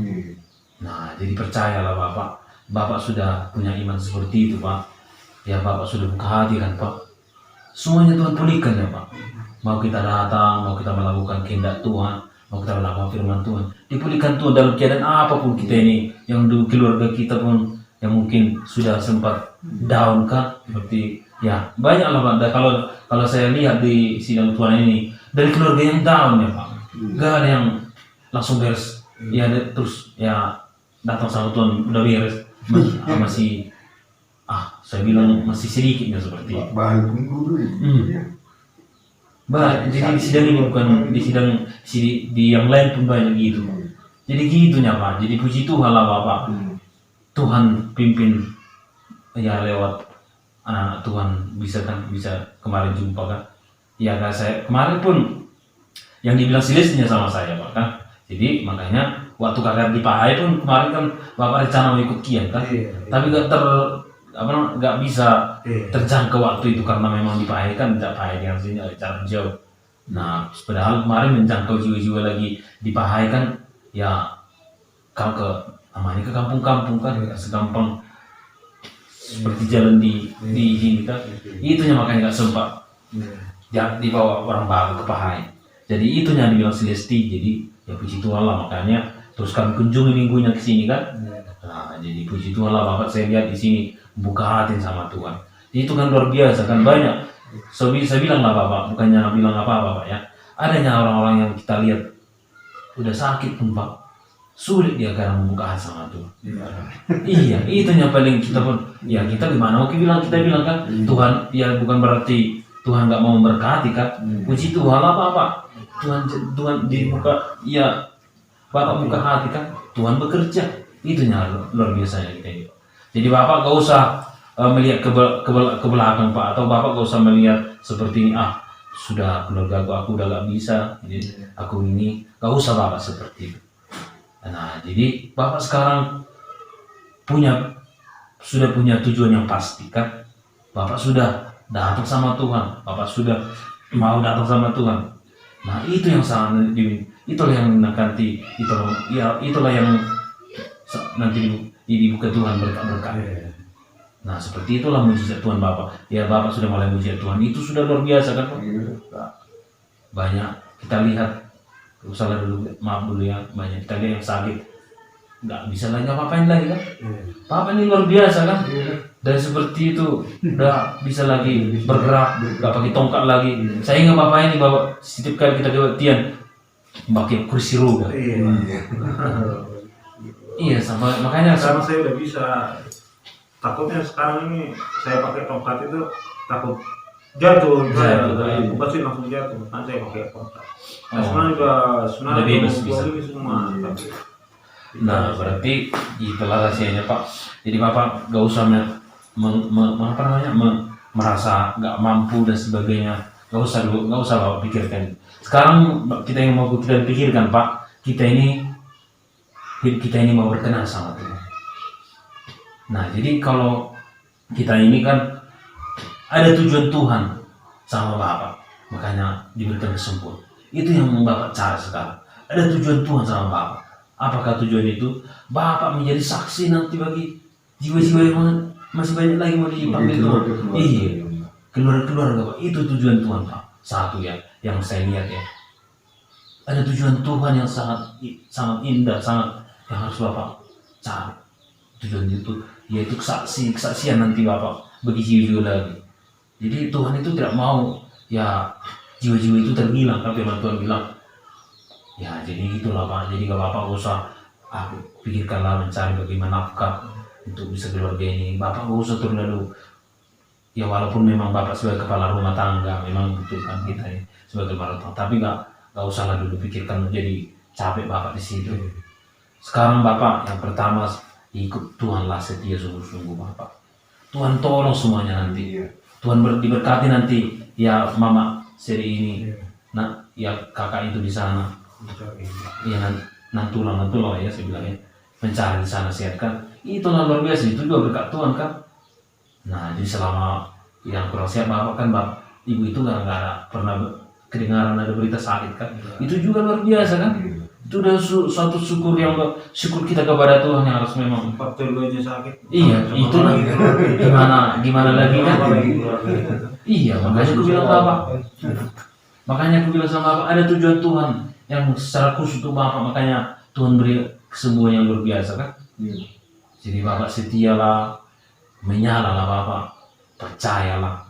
Nah jadi percayalah Bapak sudah punya iman seperti itu Pak. Ya Bapak sudah buka hati kan Pak. Semuanya Tuhan pulihkan ya Pak. Mau kita datang, mau kita melakukan kehendak Tuhan, mau kita melakukan firman Tuhan, dipulihkan Tuhan dalam keadaan apapun kita ini. Yang dulu keluarga kita pun yang mungkin sudah sempat down kan, seperti ya banyak lah Pak. Kalau saya lihat di sidang Tuhan ini dari keluarga yang down ya Pak, gak ada yang langsung beres ya, terus ya datang sama Tuhan udah beres, masih saya bilang masih sedikitnya seperti itu. Bahan pengguru ya. Jadi di sidang ini bukan di sidang di yang lain pun banyak gitu. Jadi gitunya Pak. Jadi puji Tuhan lah Bapak. Tuhan pimpin ya lewat anak Tuhan bisa kemarin jumpa kan. Ya kan saya kemarin pun yang dibilang silesnya sama saya Pak kan. Jadi makanya waktu kakak di Pahai pun kemarin kan Bapak rencana mau ikut kian kan. Tapi nggak bisa terjangkau waktu itu karena memang di Pahai kan tidak Pahai yang sini jarak jauh. Nah padahal kemarin menjangkau jiwa-jiwa lagi di Pahai kan ya namanya ke kampung-kampung kan segampang seperti jalan di sini kan. Itunya makanya nggak sempat dibawa orang baru ke Pahai. Jadi itunya dibilang Celesti. Jadi ya puji Tuhan lah, makanya terus kami kunjungi minggunya ke sini kan. Nah jadi puji Tuhan lah Bapak, saya lihat di sini buka hati sama Tuhan. Itu kan luar biasa kan, banyak. Saya bilang lah Bapak, bukannya bilang apa-apa Pak ya. Adanya orang-orang yang kita lihat udah sakit pun Pak, sulit dia karena membuka hati sama Tuhan. Iya, itu yang paling kita pun ya kita gimana oke kita bilang kan Tuhan ya bukan berarti Tuhan nggak mau memberkati kan. Puji Tuhan lah Bapak, Tuhan dibuka ya Bapak buka hati kan, Tuhan bekerja. Itunya luar biasanya kita ini. Jadi Bapak gak usah melihat ke belakang Pak, atau Bapak gak usah melihat seperti ini sudah keluarga aku udah gak bisa, jadi aku ini gak usah Bapak seperti itu. Nah jadi Bapak sekarang sudah punya tujuan yang pasti kan. Bapak sudah datang sama Tuhan, Bapak sudah mau datang sama Tuhan. Nah itu yang sangat itulah yang nanti itulah yang nanti dibuka Tuhan berkat-berkat. Nah seperti itulah mujizat Tuhan Bapak. Ya Bapak sudah mulai mujizat Tuhan, itu sudah luar biasa kan Pak. Banyak kita lihat, salah dulu, maaf dulu ya, banyak kita lihat yang sakit nggak bisa lagi ngapain lagi kan. Bapak ini luar biasa kan. Dan seperti itu udah bisa lagi bergerak, nggak pakai tongkat lagi. Saya ingat Bapak ini Bapak setiap kali kita kebaktian pakai kursi roda. Iya sama, makanya sama saya udah bisa. Takutnya sekarang ini saya pakai tongkat itu takut jatuh. Bukan sih langsung jatuh, kan saya pakai tongkat. Sebenarnya bebas bisa. Semua. Nah berarti itulah rahasianya Pak. Jadi Bapak gak usah merasa gak mampu dan sebagainya. Gak usah Bapak pikirkan. Sekarang kita yang mau kita pikirkan Pak, kita ini mau berkenan sama Tuhan. Nah jadi kalau kita ini kan ada tujuan Tuhan sama Bapak, makanya diberikan kesempurnaan. Itu yang Bapak cari sekarang. Ada tujuan Tuhan sama Bapak. Apakah tujuan itu? Bapak menjadi saksi nanti bagi jiwa-jiwa yang masih banyak lagi mau dipanggil Tuhan. Iya, keluar-keluar Bapak. Itu tujuan Tuhan Pak. Satu ya, yang saya lihat ya. Ada tujuan Tuhan yang sangat indah, sangat yang harus Bapak cari. Tujuan itu yaitu kesaksian nanti Bapak bagi jiwa-jiwa lagi. Jadi Tuhan itu tidak mau ya jiwa-jiwa itu terhilang, tapi Tuhan bilang ya jadi itulah Pak. Jadi gak Bapak usah pikirkanlah mencari bagaimana nafkah untuk bisa keluarga ini. Bapak gak usah terlalu ya, walaupun memang Bapak sebagai kepala rumah tangga memang betul kan kita ini sebagai kepala rumah tangga, tapi gak usah lah dulu pikirkan menjadi capek Bapak di situ. Sekarang Bapak yang pertama ikut Tuhanlah setia sungguh-sungguh Bapak. Tuhan tolong semuanya nanti. Tuhan diberkati nanti ya Mama seri ini. Nah, ya kakak itu di sana. Ya nantulang ya saya bilang ya. Mencari di sana sehat kan. Itulah luar biasa, itu juga berkat Tuhan kan. Nah, jadi selama yang kurang sehat Bapak kan ibu itu nggak ada pernah kedengaran ada berita sakit kan. Itu juga luar biasa kan. Itu udah suatu syukur kita kepada Tuhan yang harus memang. Empat telurnya sakit. Iya, itulah gimana lagi kan? Iya, makanya aku bilang Bapak. Makanya aku bilang sama Bapak, ada tujuan Tuhan yang secara khusus untuk Bapak, makanya Tuhan beri kesembuhan yang luar biasa kan? Jadi Bapak setialah, menyalalah Bapak, percayalah.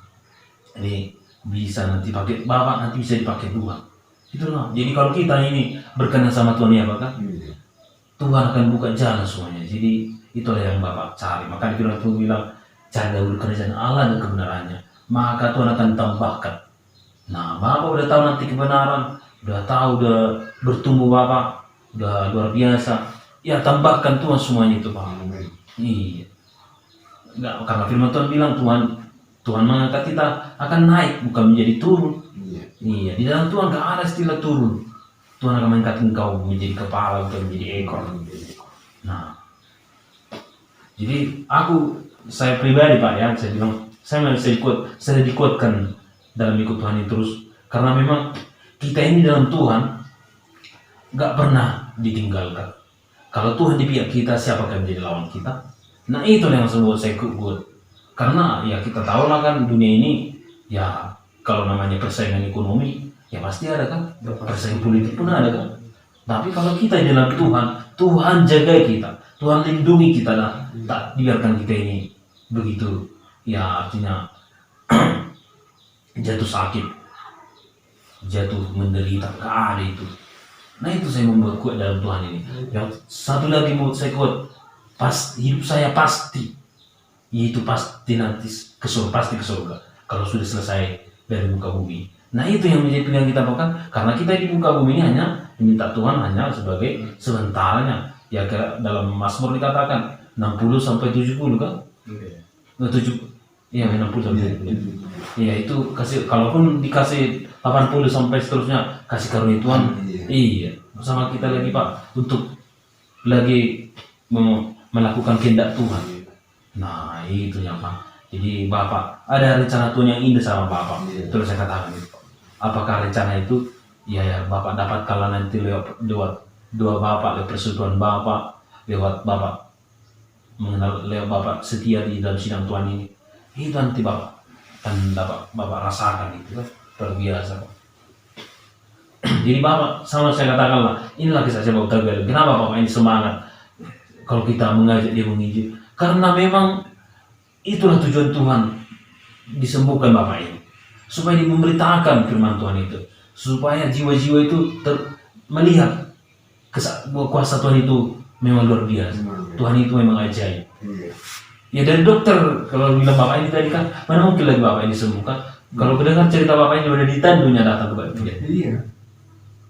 Jadi bisa nanti pakai Bapak, nanti bisa dipakai Tuhan. Itulah. Jadi kalau kita ini berkenan sama Tuhan ya Bapak, Tuhan akan buka jalan semuanya. Jadi itulah yang Bapak cari. Makanya Tuhan bilang, cari dahulu kerajaan Allah dan kebenarannya, maka Tuhan akan tambahkan. Nah, Bapak udah tahu nanti kebenaran, udah tahu, udah bertumbuh Bapak, udah luar biasa. Ya tambahkan Tuhan semuanya itu Pak. Iya. Enggak, karena firman Tuhan bilang Tuhan mengangkat kita akan naik, bukan menjadi turun. Iya, di dalam Tuhan gak ada istilah turun. Tuhan akan mengangkat engkau menjadi kepala, bukan menjadi ekor. Nah, jadi saya pribadi Pak ya, saya bilang, saya dikuatkan dalam ikut Tuhan ini terus. Karena memang kita ini dalam Tuhan gak pernah ditinggalkan. Kalau Tuhan di pihak kita, siapa akan menjadi lawan kita? Nah, itu yang membuat saya kuat. Karena ya kita tahu lah kan dunia ini ya kalau namanya persaingan ekonomi ya pasti ada kan, persaingan politik pun ada kan. Tapi kalau kita di dalam Tuhan jaga kita, Tuhan lindungi kita lah, tak biarkan kita ini begitu ya, artinya jatuh sakit, jatuh menderita, gak ada itu. Nah itu saya membuat kuat dalam Tuhan ini. Yang satu lagi membuat saya kuat, hidup saya pasti, yaitu pasti nanti ke surga kalau sudah selesai dari muka bumi. Nah itu yang menjadi pilihan kita bukan, karena kita di muka bumi ini hanya diminta Tuhan hanya sebagai sebentarnya. Ya dalam Mazmur dikatakan 60 sampai 70 kan? Iya. 60 sampai 70. Iya itu kalaupun dikasih 80 sampai seterusnya kasih karunia Tuhan. Iya. Bersama kita lagi Pak untuk lagi melakukan kehendak Tuhan. Nah itu yang Pak. Jadi Bapak ada rencana Tuhan yang indah sama Bapak. Terus saya katakan itu. Apakah rencana itu ya Bapak dapat kalau nanti lewat dua Bapak, lewat persekutuan Bapak, lewat Bapak mengenal, lewat Bapak setia di dalam sidang Tuhan ini. Itu nanti Bapak akan dapat Bapak rasakan itu kan luar biasa Pak. Jadi Bapak sama saya katakanlah, inilah kisah saya Bapak Gagal. Kenapa Bapak ini semangat kalau kita mengajak dia menginjil? Karena memang itulah tujuan Tuhan disembuhkan Bapak ini, supaya dia memberitakan firman Tuhan itu, supaya jiwa-jiwa itu melihat kuasa Tuhan itu memang luar biasa. Tuhan itu memang ajaib. Ya dari dokter kalau bilang Bapak ini tadi kan, mana mungkin lagi Bapak ini disembuhkan? Kalau mendengar cerita Bapak ini udah ditandunya datang ke dia. Iya.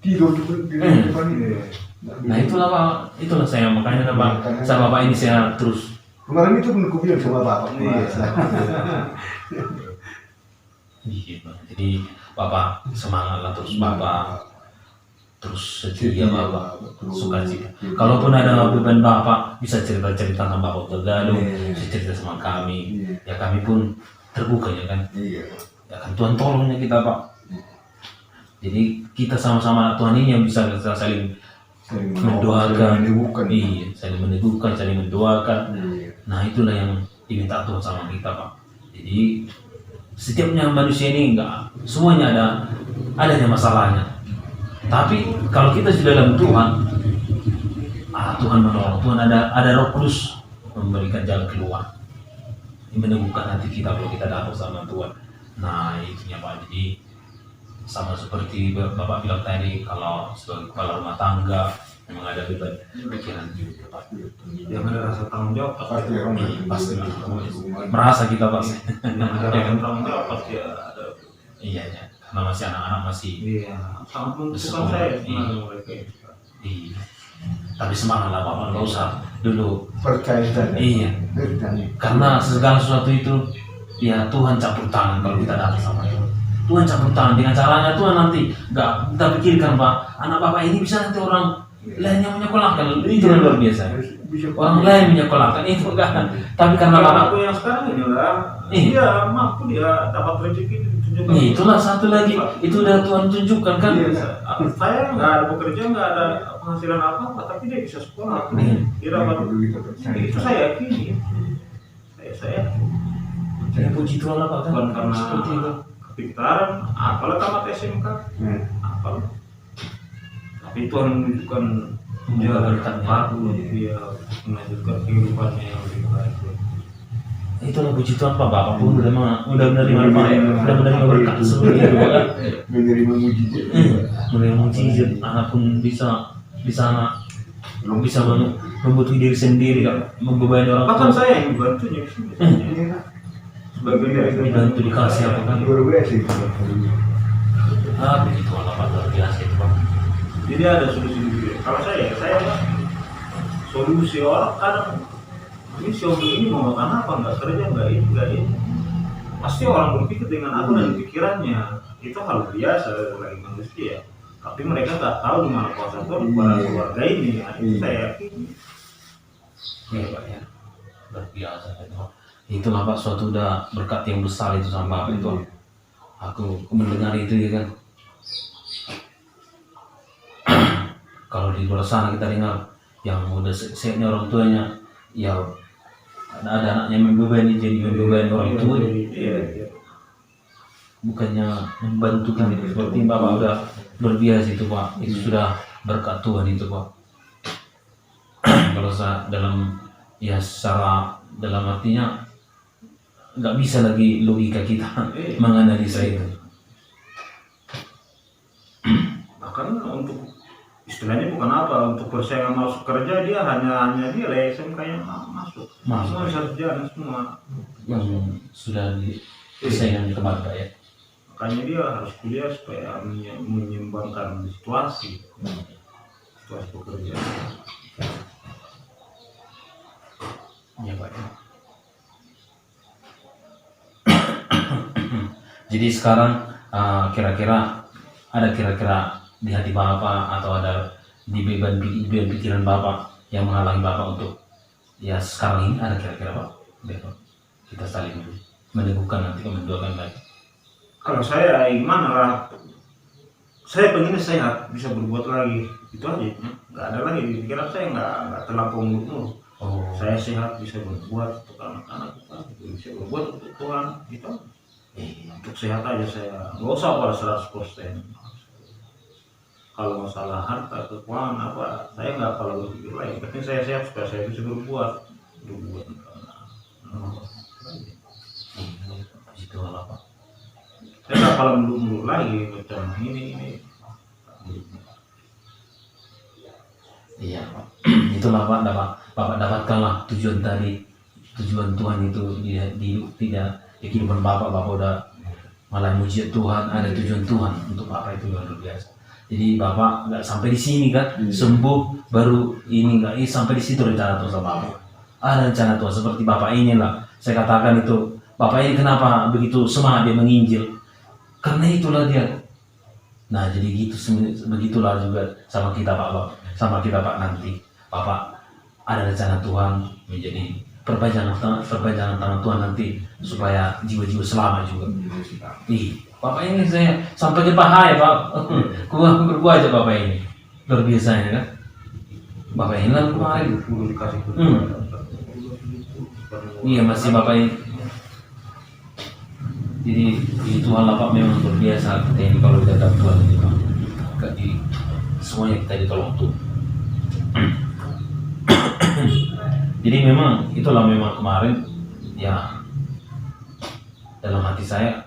Tidur di depan ini. Nah itulah Pak, itulah saya makanya Bapak, sama Bapak ini saya terus. Kemarin itu pun aku bilang sama Bapak. Iya, jadi Bapak semangatlah terus Bapak, terus setia Bapak, sukacita. Kalaupun ada beban Bapak bisa cerita-cerita sama Bapak Tergalung, bisa cerita sama kami. Ya kami pun terbuka ya kan. Ya kan Tuhan tolongnya kita Pak. Jadi kita sama-sama Tuhan ini yang bisa saling mendoakan, iya, saling meneguhkan, saling mendoakan. Nah itulah yang diminta Tuhan sama kita Pak. Jadi setiapnya manusia ini enggak semuanya adanya masalahnya. Tapi kalau kita sudah dalam Tuhan, Tuhan menolong. Tuhan ada Roh Kudus memberikan jalan keluar, meneguhkan hati kita kalau kita datang sama Tuhan. Nah itunya Pak. Jadi sama seperti Bapak bilang tadi, kalau sebagai kepala rumah tangga memang ada beban pikiran juga Pak. Yang ada rasa tanggung jawab Pasti merasa kita pasti. Yang ada tanggung jawab pasti ada. Iya ya, karena masih anak-anak masih. Iya, sangat menentukan saya mereka. Iya. Tapi semangat lah Bapak, nggak usah dulu. Percaya saja. Iya. Percaya. Karena segala sesuatu itu ya Tuhan campur tangan kalau kita datang sama Tuhan. Tuhan campur tangan dengan caranya Tuhan nanti nggak kita pikirkan Pak, anak Bapak ini bisa nanti orang lain yang menyekolahkan, itu yang luar biasa. Bisa Orang lain menyekolahkan itu enggak. Tapi karena Kalau Bapak, aku yang sekarang ini lah, Iya. dia mampu dia dapat rezeki ditunjukkan. itulah satu lagi, itu udah Tuhan tunjukkan kan. Iya. Saya nggak ada bekerja, nggak ada penghasilan apa-apa, tapi dia bisa sekolah. Iya. Dia dapat Kita percaya. itu saya yakini. Saya Ya puji Tuhan lah Pak kan. bukan karena Seperti itu. kepintaran, apalah tamat SMK, Nah, apalah. Tapi Tuhan menunjukkan Membuka jalan berkatnya. baru, dia melanjutkan kehidupannya yang lebih baik. Itulah puji Tuhan Pak, Bapak pun udah menerima Pak, udah menerima berkat seperti itu Pak kan. menerima mujizat. Menerima mujizat, anak pun bisa di sana bisa membutuhkan diri sendiri, Kak, membebani orang Bahkan tua. saya yang dibantunya di sini. Iya. Sebagian dari Dibantu dikasih apa kan? Luar biasa itu. Puji Tuhan lah Pak, luar biasa itu Pak. Jadi ada solusi juga. Kalau saya Pak, solusi orang kadang ini si Om ini mau makan apa, nggak kerja, nggak ini. Pasti orang berpikir dengan apa dan pikirannya itu hal biasa bagi manusia. Tapi mereka nggak tahu di mana kuasa Tuhan kepada keluarga ini. Nah, itu saya yakin. Iya Pak ya, luar biasa itu Pak. Itulah Pak suatu udah berkat yang besar itu sama Bapak itu. Aku mendengar itu ya kan. Kalau di luar sana kita dengar yang udah sehatnya orang tuanya, ya ada anaknya membebani jadi membebani orang tua, Iya. bukannya membantu kan seperti Bapak udah luar biasa itu Pak. Itu sudah berkat Tuhan itu Pak. Kalau saya dalam ya secara dalam artinya nggak bisa lagi logika kita menganalisa itu. Bahkan untuk istilahnya bukan apa, untuk persaingan masuk kerja dia hanya dia lah SMK yang masuk. Semua bisa jalan semua. Yang sudah disaingan keluarga ya. Makanya dia harus kuliah supaya menyeimbangkan situasi pekerjaan. Ya Pak ya. Jadi sekarang kira-kira di hati Bapak atau ada di beban pikiran Bapak yang menghalangi Bapak untuk ya sekarang ini ada kira-kira Pak? Besok kita saling meneguhkan nanti mendoakan lagi. Kalau saya gimana lah, saya pengen sehat, bisa berbuat lagi, itu aja ya. Nggak ada lagi di pikiran saya, nggak terlampau muluk-muluk. Oh, Saya sehat, bisa berbuat untuk anak-anak, bisa berbuat untuk Tuhan, gitu. Untuk sehat aja saya, nggak usah pada 100%. Kalau masalah harta, keuangan apa, saya nggak kalau berpikir lain. Penting saya sehat supaya saya bisa berbuat untuk anak-anak. itu lah Pak. Saya nggak kalau melulu lagi macam ini. Iya Pak. Itulah Pak, Bapak dapatkanlah tujuan tadi, tujuan Tuhan itu di tidak di kehidupan Bapak udah malah mujizat Tuhan, ada tujuan Tuhan untuk Bapak itu luar biasa. Jadi Bapak nggak sampai di sini kan, sembuh baru ini nggak, sampai di situ rencana Tuhan sama Bapak. Ada rencana Tuhan seperti Bapak inilah. Saya katakan itu, Bapak ini kenapa begitu semangat dia menginjil? Karena itulah dia. Nah jadi gitu, begitulah juga sama kita Pak nanti. Bapak ada rencana Tuhan menjadi perpanjangan tangan Tuhan nanti supaya jiwa-jiwa selamat juga. Bapak ini saya sampai ke paha ya Pak. Gua aja Bapak ini luar biasa ya kan. Bapak ini lah kemarin. Dikasih Iya masih Bapak ini. Jadi Tuhan lah Pak memang luar biasa kita ini kalau kita dapat Tuhan ini Pak. Semuanya kita ditolong tuh. Jadi memang itulah memang kemarin ya dalam hati saya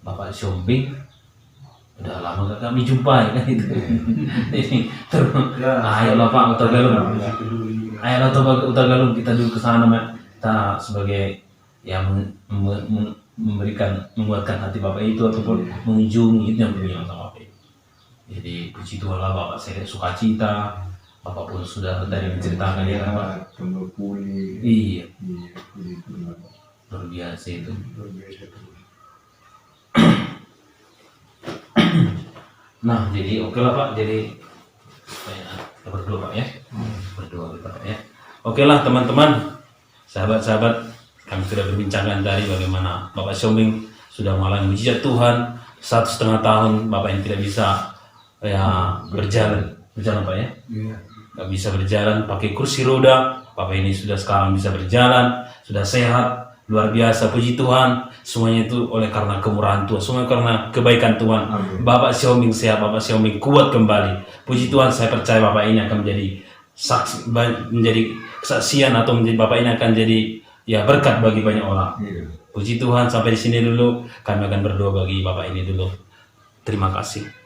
Bapak Siombing udah lama gak kami jumpa ya kan itu. Ayolah Pak Utagalung. Ayolah Utagalung kita dulu ke sana kita sebagai yang menguatkan hati Bapak itu ataupun mengunjungi itu yang berbilang sama Bapak. Jadi puji Tuhan lah Bapak saya sukacita Bapak pun sudah tadi menceritakan ya kan Pak. Sama pulih. Iya, Iya, pulih itu luar biasa itu. luar biasa tuh. Nah, jadi oke lah Pak, jadi kita berdoa Pak ya. Berdoa kita Pak ya. Oke lah teman-teman, sahabat-sahabat, kami sudah berbincangkan dari bagaimana Bapak Siombing sudah mengalami mujizat Tuhan 1,5 tahun Bapak yang tidak bisa ya berjalan Pak ya. Iya. Nggak bisa berjalan pakai kursi roda, Bapak ini sudah sekarang bisa berjalan, sudah sehat, luar biasa, puji Tuhan. Semuanya itu oleh karena kemurahan Tuhan, semua karena kebaikan Tuhan. Amin. Bapak Siombing sehat, Bapak Siombing kuat kembali. Puji Tuhan, saya percaya Bapak ini akan menjadi saksi, menjadi kesaksian atau menjadi Bapak ini akan jadi ya berkat bagi banyak orang. Iya. Puji Tuhan, sampai di sini dulu. Kami akan berdoa bagi Bapak ini dulu. Terima kasih.